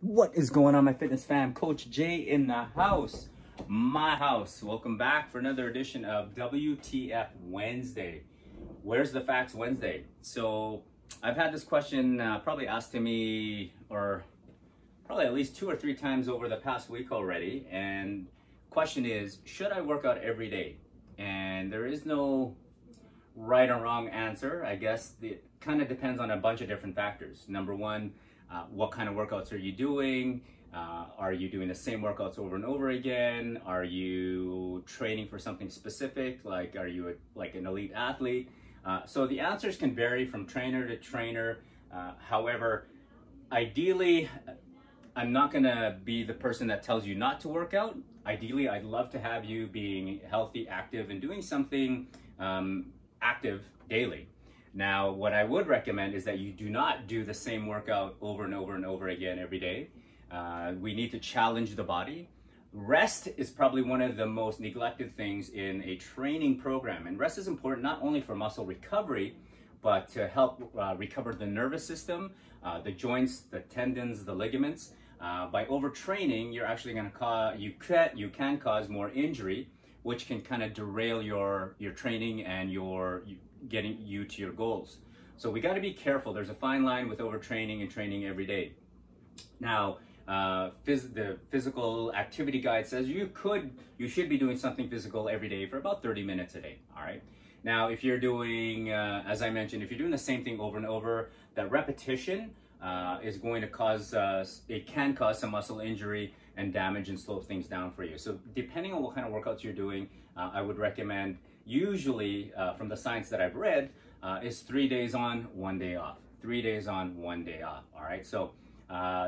What is going on, my fitness fam? Coach Jay in the house, my house. Welcome back for another edition of WTF Wednesday. Where's the Facts Wednesday? So I've had this question probably asked to me, or probably at least 2 or 3 times over the past week already. And question is, should I work out every day? And there is no right or wrong answer. I guess it kind of depends on a bunch of different factors. Number one, what kind of workouts are you doing? Are you doing the same workouts over and over again? Are you training for something specific? Like, are you like an elite athlete? So the answers can vary from trainer to trainer. However, ideally, I'm not gonna be the person that tells you not to work out. Ideally, I'd love to have you being healthy, active, and doing something active daily. Now, what I would recommend is that you do not do the same workout over and over and over again every day. We need to challenge the body. Rest is probably one of the most neglected things in a training program. And rest is important not only for muscle recovery, but to help recover the nervous system, the joints, the tendons, the ligaments. By overtraining, you're actually going to cause, you can cause more injury, which can kind of derail your training and getting you to your goals. So we got to be careful. There's a fine line with overtraining and training every day. Now, the physical activity guide says you should be doing something physical every day for about 30 minutes a day. All right. Now, if you're doing, as I mentioned, if you're doing the same thing over and over, that repetition is going to cause, it can cause some muscle injury and damage and slow things down for you. So depending on what kind of workouts you're doing, I would recommend, usually from the science that I've read, is 3 days on, 1 day off. 3 days on, 1 day off. All right. So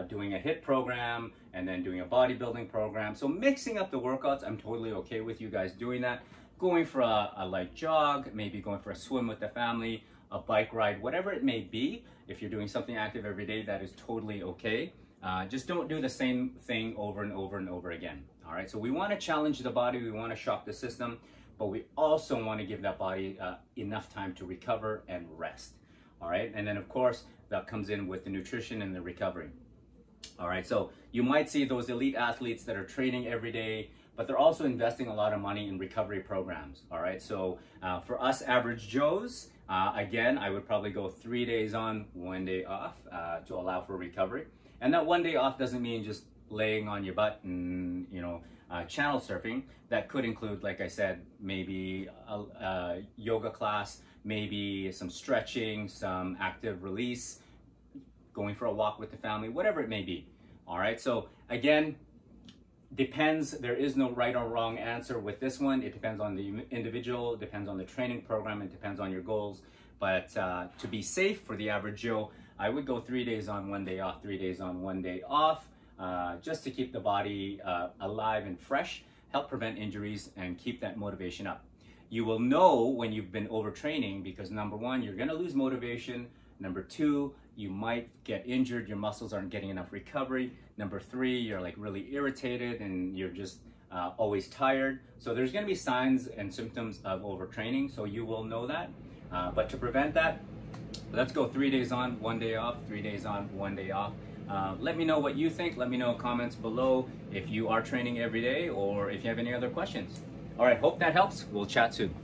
doing a HIIT program and then doing a bodybuilding program. So mixing up the workouts, I'm totally okay with you guys doing that. Going for a light jog, maybe going for a swim with the family, a bike ride, whatever it may be. If you're doing something active every day, that is totally okay. Just don't do the same thing over and over and over again. All right. So we want to challenge the body. We want to shock the system, but we also want to give that body enough time to recover and rest. All right. And then of course that comes in with the nutrition and the recovery. All right. So you might see those elite athletes that are training every day, but they're also investing a lot of money in recovery programs. All right. So for us average Joes, again, I would probably go 3 days on, 1 day off to allow for recovery. And that 1 day off doesn't mean just laying on your butt and, channel surfing. That could include, like I said, maybe a yoga class, maybe some stretching, some active release, going for a walk with the family, whatever it may be. All right. So again, depends. There is no right or wrong answer with this one. It depends on the individual, it depends on the training program, it depends on your goals. But to be safe for the average Joe, I would go 3 days on, 1 day off, 3 days on, 1 day off, just to keep the body alive and fresh, help prevent injuries, and keep that motivation up. You will know when you've been overtraining because number one, you're going to lose motivation. Number two, you might get injured. Your muscles aren't getting enough recovery. Number three, you're like really irritated and you're just always tired. So there's going to be signs and symptoms of overtraining. So you will know that. But to prevent that, let's go 3 days on, 1 day off, 3 days on, 1 day off. Let me know what you think. Let me know in comments below if you are training every day or if you have any other questions. All right, hope that helps. We'll chat soon.